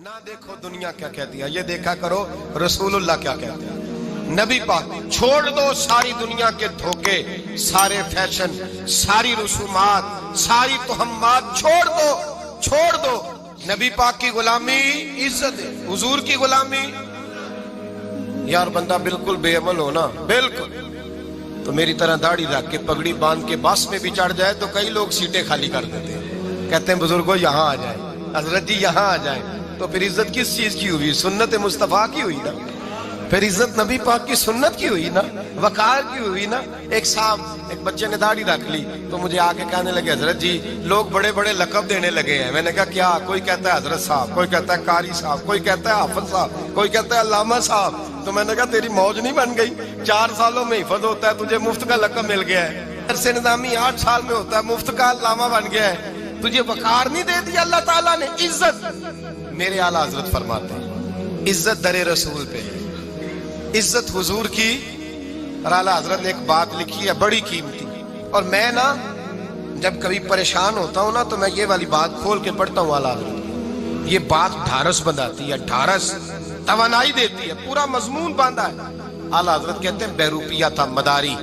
ना देखो दुनिया क्या कहती है, ये देखा करो रसूलुल्लाह क्या कहते हैं। नबी पाक छोड़ दो सारी दुनिया के धोखे, सारे फैशन, सारी रसूमात, सारी तोहम्मात छोड़ दो। नबी पाक की गुलामी इज्जत है, हुजूर की गुलामी। यार बंदा बिल्कुल बेअमल हो ना, बिल्कुल, तो मेरी तरह दाढ़ी रख के पगड़ी बांध के बस में भी चढ़ जाए तो कई लोग सीटें खाली कर देते हैं, कहते हैं बुजुर्गो यहाँ आ जाए, हजरत जी यहाँ आ जाए। तो फिर इज्जत किस चीज की हुई? सुन्नत मुस्तफा की हुई ना, फिर इज्जत नबी पाक की सुन्नत की हुई ना, वकार की हुई ना। एक साहब, एक बच्चे ने दाढ़ी रख ली तो मुझे आके कहने लगे हजरत जी लोग बड़े बड़े लकब देने लगे हैं। मैंने कहा क्या? कोई कहता है हजरत साहब, कोई कहता है कारी साहब, कोई कहता है हाफिज साहब, कोई कहता है अल्लामा साहब। तो मैंने कहा तेरी मौज नहीं बन गई? 4 सालों में हिफज होता है, तुझे मुफ्त का लकब मिल गया है। अरसे निजामी 8 साल में होता है, मुफ्त का अल्लामा बन गया है। तुझे वकार नहीं दे दिया अल्लाह ताला ने, इज्जत। मेरे आला हजरत फरमाते हैं इज्जत दरे रसूल पे है, इज्जत हुजूर की। और आला हजरत ने एक बात लिखी है बड़ी कीमती, और मैं ना जब कभी परेशान होता हूं ना तो मैं ये वाली बात खोल के पढ़ता हूँ आला हजरत। ये बात ढारस बंधाती है, ढारस तवानाई देती है, पूरा मजमून बांधा है। आला हजरत कहते हैं बेरूपिया था मदारी,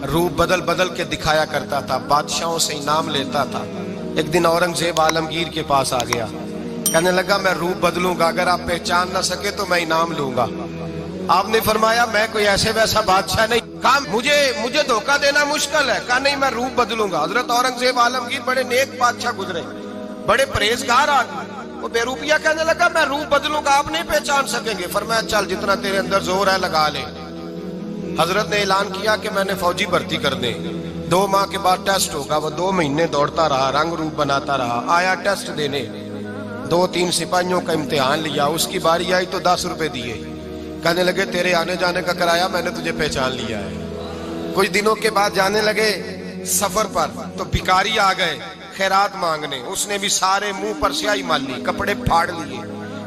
रूप बदल बदल के दिखाया करता था, बादशाहों से इनाम लेता था। एक दिन औरंगजेब आलमगीर के पास आ गया, कहने लगा मैं रूप बदलूंगा, अगर आप पहचान ना सके तो मैं इनाम लूंगा। आपने फरमाया मैं कोई ऐसे वैसा बादशाह नहीं, कहा मुझे धोखा देना मुश्किल है। कहा नहीं मैं रूप बदलूंगा। हजरत औरंगजेब आलमगीर बड़े नेक बादशाह गुजरे, बड़े परहेजगार आदमी। वो बेरूपिया कहने लगा मैं रूप बदलूंगा, आप नहीं पहचान सकेंगे। फरमाया चल जितना तेरे अंदर जोर है लगा ले। हजरत ने ऐलान किया कि मैंने फौजी भर्ती कर दे, 2 माह के बाद टेस्ट होगा। वो 2 महीने दौड़ता रहा, रंग रूप बनाता रहा, आया टेस्ट देने, 2-3 सिपाहियों का इम्तिहान लिया। उसकी बारी आई तो 10 रुपए दिए, कहने लगे तेरे आने जाने का किराया मैंने तुझे पहचान लिया है। कुछ दिनों के बाद जाने लगे सफर पर तो भिखारी आ गए खैरात मांगने। उसने भी सारे मुंह पर स्याही माली, कपड़े फाड़ लिए,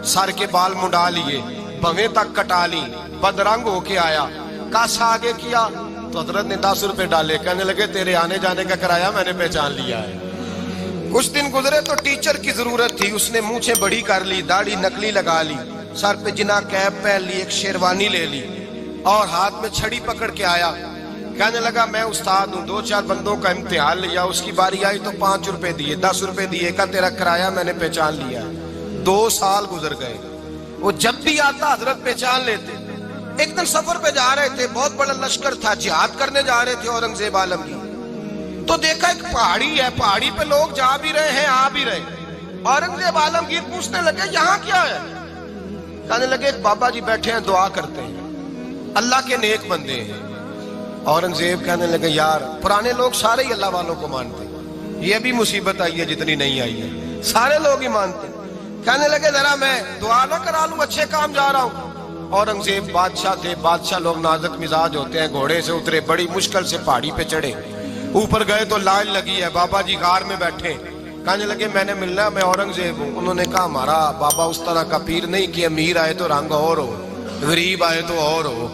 सर के बाल मुंडा लिए, भवें तक कटा ली, बदरंग होके आया। कासा आगे किया तो हजरत ने 10 रुपए डाले, कहने लगे तेरे आने जाने का किराया मैंने पहचान लिया है। कुछ दिन गुजरे तो टीचर की जरूरत थी, उसने मूछें बड़ी कर ली, दाढ़ी नकली लगा ली, सर पे जिना कैप पहन ली, एक शेरवानी ले ली और हाथ में छड़ी पकड़ के आया। कहने लगा मैं उस्ताद हूँ, 2-4 बंदों का इम्तिहान लिया, उसकी बारी आई तो 5 रुपए दिए, 10 रुपए दिए, का तेरा किराया मैंने पहचान लिया। 2 साल गुजर गए, वो जब भी आता हजरत पहचान लेते। एक दिन सफर पे जा रहे थे, बहुत बड़ा लश्कर था, जिहाद करने जा रहे थे औरंगजेब आलमगीर। तो देखा एक पहाड़ी है, पहाड़ी पे लोग जा भी रहे हैं आ भी रहे। औरंगजेब आलमगीर पूछने लगे यहाँ क्या है? कहने लगे बाबा जी बैठे हैं दुआ करते हैं, अल्लाह के नेक बंदे हैं। औरंगजेब कहने लगे यार पुराने लोग सारे ही अल्लाह वालों को मानते, ये अभी मुसीबत आई है जितनी नहीं आई है, सारे लोग ही मानते। कहने लगे जरा मैं दुआ ना करा लूं, अच्छे काम जा रहा हूं। औरंगजेब बादशाह थे, बादशाह लोग नाजुक मिजाज होते हैं। घोड़े से उतरे, बड़ी मुश्किल से पहाड़ी पे चढ़े, ऊपर गए तो लाइन लगी है, बाबा जी गार में बैठे। कहने लगे मैंने मिलना, मैं औरंगजेब हूँ। उन्होंने कहा हमारा बाबा उस तरह का पीर नहीं कि अमीर आए तो रंग और हो, गरीब आए तो और हो,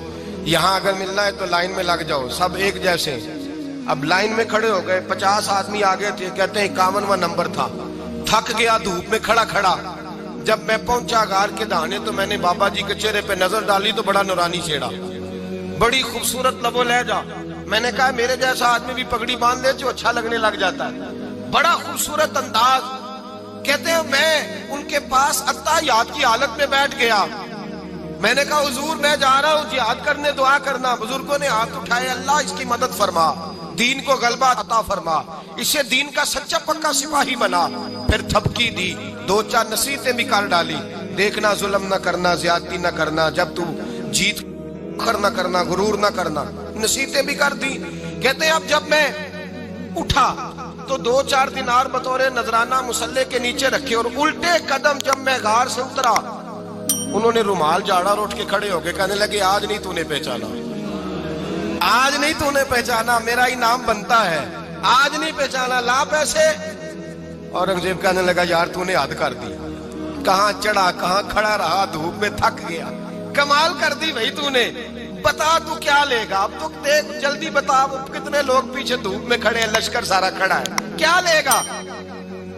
यहाँ अगर मिलना है तो लाइन में लग जाओ, सब एक जैसे। अब लाइन में खड़े हो गए, 50 आदमी आगे थे, कहते हैं 51वां नंबर था। थक गया धूप में खड़ा खड़ा। जब मैं पहुंचा गार के दाने तो मैंने बाबा जी के चेहरे पे नजर डाली तो बड़ा नूरानी चेहरा, बड़ी खूबसूरत लबो लहजा। मैंने कहा मेरे जैसा आदमी भी पगड़ी बांध ले जो अच्छा लगने लग जाता है, बड़ा खूबसूरत अंदाज। कहते हैं मैं उनके पास अत्ताहियात की हालत में बैठ गया। मैंने कहा हुजूर मैं जा रहा हूँ जिहाद करने, दुआ करना। बुजुर्गों ने हाथ उठाए, अल्लाह इसकी मदद फरमा, दीन को गलबा अता फरमा, इसे दीन का सच्चा पक्का सिपाही बना। फिर थपकी दी, 2-4 नसीहतें भी कर डाली, देखना जुल्म न करना, ज्यादती न करना, जब तू जीत कर न करना, गुरूर न करना, नसीहतें भी कर दी। कहते अब जब मैं उठा तो 2-4 दिनार बतौरे नजराना मुसल्ले के नीचे रखे, और उल्टे कदम जब मैं गार से उतरा उन्होंने रुमाल झाड़ा और उठ के खड़े हो गए। कहने लगे आज नहीं तूने पहचाना, आज नहीं तूने पहचाना, मेरा इनाम बनता है, आज नहीं पहचाना, ला पैसे। औरंगजेब कहने लगा यार तूने हद कर दी, कहाँ चढ़ा कहाँ खड़ा रहा, धूप में थक गया, कमाल कर दी भाई तूने। बता तू क्या लेगा, अब तो देख जल्दी बता, कितने लोग पीछे धूप में खड़े हैं, लश्कर सारा खड़ा है, क्या लेगा?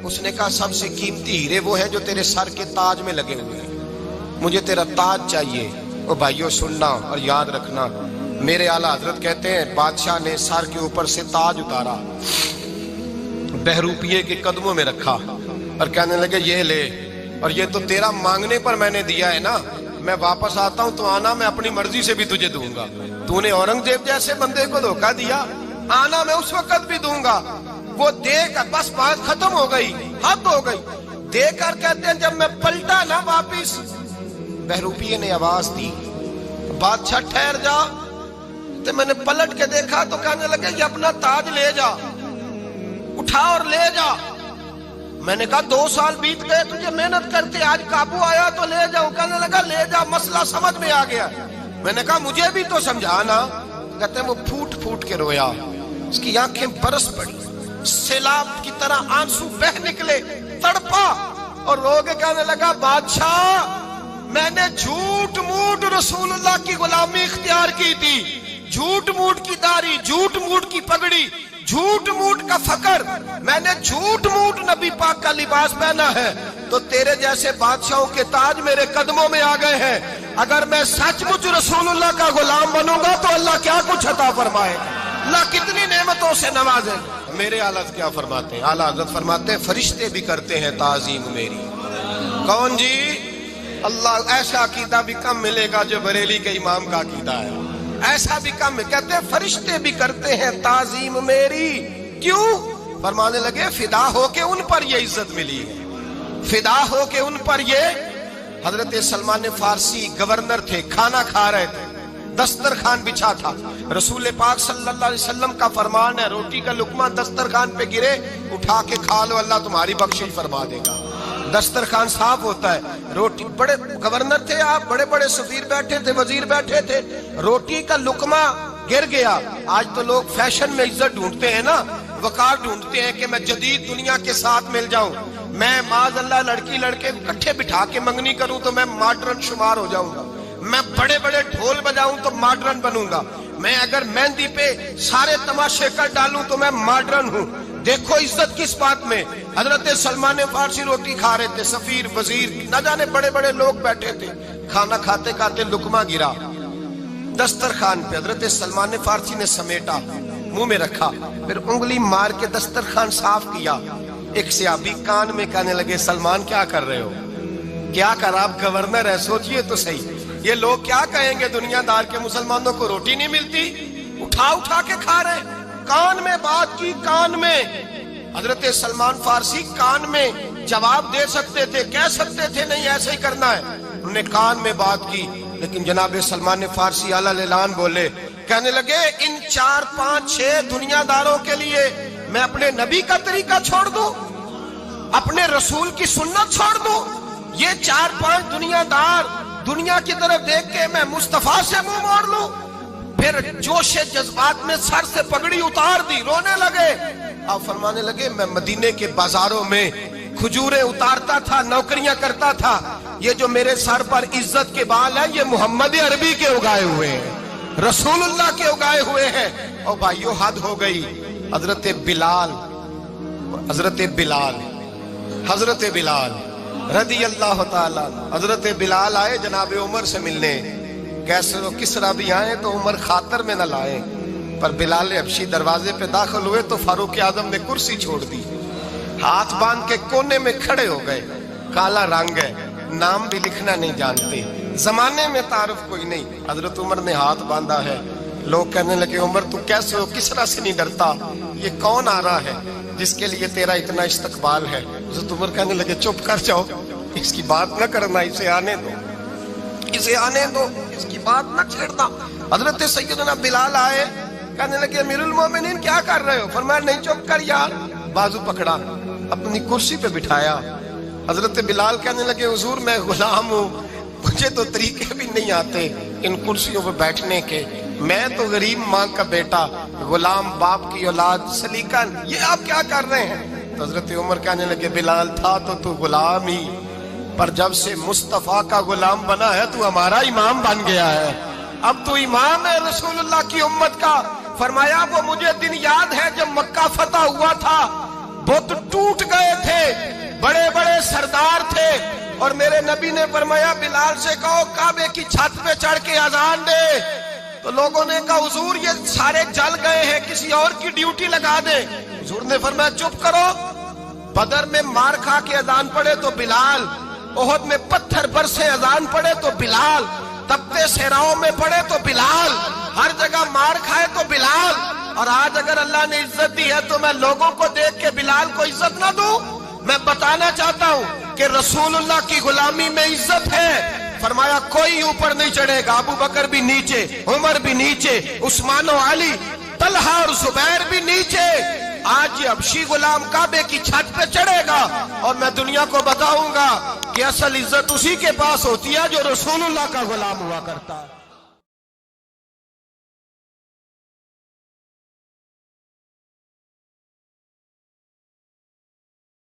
اس نے کہا سب سے قیمتی ہیرے وہ ہیں جو تیرے سر کے تاج میں لگے ہوئے ہیں، مجھے تیرا تاج چاہیے۔ او بھائیو سننا اور یاد رکھنا، میرے اعلیٰ حضرت کہتے ہیں بادشاہ نے سر کے اوپر سے تاج اتارا، بہروپیے کے قدموں میں رکھا اور کہنے لگے یہ لے، اور یہ تو تیرا مانگنے پر میں نے دیا ہے نا، میں واپس آتا ہوں تو آنا میں اپنی مرضی سے بھی تجھے دوں گا۔ تو نے اورنگزیب جیسے بندے کو دھوکہ دیا، آنا میں اس وقت بھی دوں گا۔ وہ دے کر بس بات ختم ہو گئی، حد ہو گئی۔ دے کر کہتے ہیں جب میں پلٹا نا واپس، بہروپیے نے آواز دی بادشاہ ٹھہر جا، تو میں نے پلٹ کے دیکھا تو کہنے لگے یہ اپنا تاج لے جا، اٹھا اور لے جا۔ میں نے کہا 2 سال بیت گئے تجھے محنت کرتے، آج قابو آیا تو لے جاؤ۔ کہنے لگا لے جا، مسئلہ سمجھ میں آ گیا۔ میں نے کہا مجھے بھی تو سمجھانا۔ کہتے ہیں وہ پھوٹ پھوٹ کے رویا، اس کی آنکھیں برس پڑی، سیلاب کی طرح آنسو بہ نکلے، تڑپا اور رو کے کہنے لگا بادشاہ میں نے جھوٹ موٹ رسول اللہ کی غلامی اختیار کی تھی، جھوٹ موٹ کی داڑھی، جھوٹ موٹ کی پگڑی، جھوٹ موٹ کا فقر، میں نے جھوٹ موٹ نبی پاک کا لباس پہنا ہے، تو تیرے جیسے بادشاہوں کے تاج میرے قدموں میں آ گئے ہیں۔ اگر میں سچ مچ رسول اللہ کا غلام بنوں گا تو اللہ کیا کچھ عطا فرمائے گا، اللہ کتنی نعمتوں سے نوازے گا۔ میرے اعلیٰ کیا فرماتے ہیں؟ اعلیٰ حضرت فرماتے ہیں فرشتے بھی کرتے ہیں تعظیم میری۔ کون جی؟ اللہ ایسا عقیدہ بھی کم ملے گا جو بریلی کے امام کا عقیدہ ہے، ایسا بھی کم۔ کہتے ہیں فرشتے بھی کرتے ہیں تعظیم میری۔ کیوں؟ فرمانے لگے فدا ہو کے ان پر یہ عزت ملی ہے، فدا ہو کے ان پر یہ۔ حضرت سلمان فارسی گورنر تھے، کھانا کھا رہے تھے، دسترخوان بچھا تھا، رسول پاک صلی اللہ علیہ وسلم کا فرمان ہے روٹی کا لقمہ دسترخوان پہ گرے اٹھا کے کھا لو، اللہ تمہاری بخشش فرما دے گا۔ دسترخوان صاف ہوتا ہے، روٹی، بڑے گورنر تھے آپ، بڑے بڑے سفیر بیٹھے تھے، وزیر بیٹھے تھے، روٹی کا لقمہ گر گیا۔ آج تو لوگ فیشن میں عزت ڈھونڈتے ہیں نا، وقار ڈھونڈتے ہیں کہ میں جدید دنیا کے ساتھ مل جاؤں، میں معاذ اللہ لڑکی لڑکے اکٹھے بٹھا کے منگنی کروں تو میں ماڈرن شمار ہو جاؤں گا، میں بڑے بڑے ڈھول بجاؤں تو ماڈرن بنوں گا، میں اگر مہندی پہ سارے تماشے کر ڈالوں تو میں ماڈرن ہوں۔ دیکھو عزت کس بات میں۔ حضرت سلمان فارسی روٹی کھا رہے تھے، سفیر وزیر نہ جانے بڑے بڑے لوگ بیٹھے تھے، کھانا کھاتے کھاتے لقمہ گرا دسترخوان پہ، حضرت سلمان فارسی نے سمیٹا، منہ میں رکھا، پھر انگلی مار کے دسترخوان صاف کیا۔ ایک صحابی کان میں کہنے لگے سلمان کیا کر رہے ہو، کیا کر، آپ گورنر ہے، سوچئے تو صحیح، یہ لوگ کیا کہیں گے دنیا دار کے مسلمانوں کو روٹی نہیں ملتی، اٹھا اٹھا کے کھا رہے۔ کان میں بات کی، کان میں۔ حضرت سلمان فارسی کان میں جواب دے سکتے تھے، کہہ سکتے تھے نہیں ایسے ہی کرنا ہے، انہوں نے کان میں بات کی، لیکن جناب سلمان فارسی اعلیٰ اعلان بولے، کہنے لگے ان 4 5 6 دنیا داروں کے لیے میں اپنے نبی کا طریقہ چھوڑ دوں، اپنے رسول کی سنت چھوڑ دوں؟ یہ 4 5 دنیا دار دنیا کی طرف دیکھ کے میں مصطفیٰ سے منہ موڑ لوں؟ پھر جوش جذبات میں سر سے پگڑی اتار دی، رونے لگے۔ آپ فرمانے لگے میں مدینے کے بازاروں میں کھجوریں اتارتا تھا، نوکریاں کرتا تھا، یہ جو میرے سر پر عزت کے بال ہیں یہ محمد عربی کے اگائے ہوئے ہیں، رسول اللہ کے اگائے ہوئے ہیں۔ اور بھائیو حد ہو گئی۔ حضرت بلال رضی اللہ تعالیٰ، حضرت بلال آئے جناب عمر سے ملنے، کیسے وہ کسرا بھی آئے تو عمر خاطر میں نہ لائے، پر بلال حبشی دروازے پہ داخل ہوئے تو فاروق اعظم نے کرسی چھوڑ دی، ہاتھ باندھ کے کونے میں کھڑے ہو گئے، کالا رنگ ہے، نام بھی لکھنا نہیں جانتے، زمانے میں تعارف کوئی نہیں، حضرت عمر نے ہاتھ باندھا ہے۔ لوگ کہنے لگے عمر تو کیسے ہو، کسرا سے نہیں ڈرتا، یہ کون آ رہا ہے جس کے لیے تیرا اتنا استقبال ہے؟ حضرت عمر کہنے لگے چپ کر جاؤ، اس کی بات نہ کرنا، اسے آنے دو، اسے آنے دو، اس کی بات نہ چھیڑنا۔ حضرت سیدنا بلال آئے، کہنے لگے امیر المومنین کیا کر رہے ہو؟ فرمایا نہیں چپ کر یار، بازو پکڑا، اپنی کرسی پہ بٹھایا۔ حضرت بلال کہنے لگے حضور میں غلام ہوں، مجھے تو طریقے بھی نہیں آتے ان کرسیوں پہ بیٹھنے کے، میں تو غریب ماں کا بیٹا، غلام باپ کی اولاد، سلیقہ، یہ آپ کیا کر رہے ہیں؟ تو حضرت عمر کہنے لگے بلال تھا تو غلام ہی، پر جب سے مصطفیٰ کا غلام بنا ہے تو ہمارا امام بن گیا ہے، اب تو امام ہے رسول اللہ کی امت کا۔ فرمایا وہ مجھے دن یاد ہے جب مکہ فتح ہوا تھا، बुत टूट गए थे, बड़े बड़े सरदार थे, और मेरे नबी ने फरमाया बिलाल से कहो काबे की छत पे चढ़ के अजान दे। तो लोगों ने कहा हुजूर ये सारे जल गए हैं, किसी और की ड्यूटी लगा दे। हुजूर ने फरमाया चुप करो, बदर में मार खा के अजान पड़े तो बिलाल, ओहद में पत्थर बरसे अजान पड़े तो बिलाल, तपते सहराओं में पड़े तो बिलाल, हर जगह मार खाए तो बिलाल। और आज अगर अल्लाह ने इज्जत दी है तो मैं लोगों को देख के बिलाल को इज्जत ना दूं? मैं बताना चाहता हूं कि रसूलुल्लाह की गुलामी में इज्जत है। फरमाया कोई ऊपर नहीं चढ़ेगा, अबू बकर भी नीचे, उमर भी नीचे, उस्मान और अली, तलहा और जुबैर भी नीचे। आज ये हबशी गुलाम काबे की छत पे चढ़ेगा और मैं दुनिया को बताऊंगा कि असल इज्जत उसी के पास होती है जो रसूलुल्लाह का गुलाम हुआ करता है।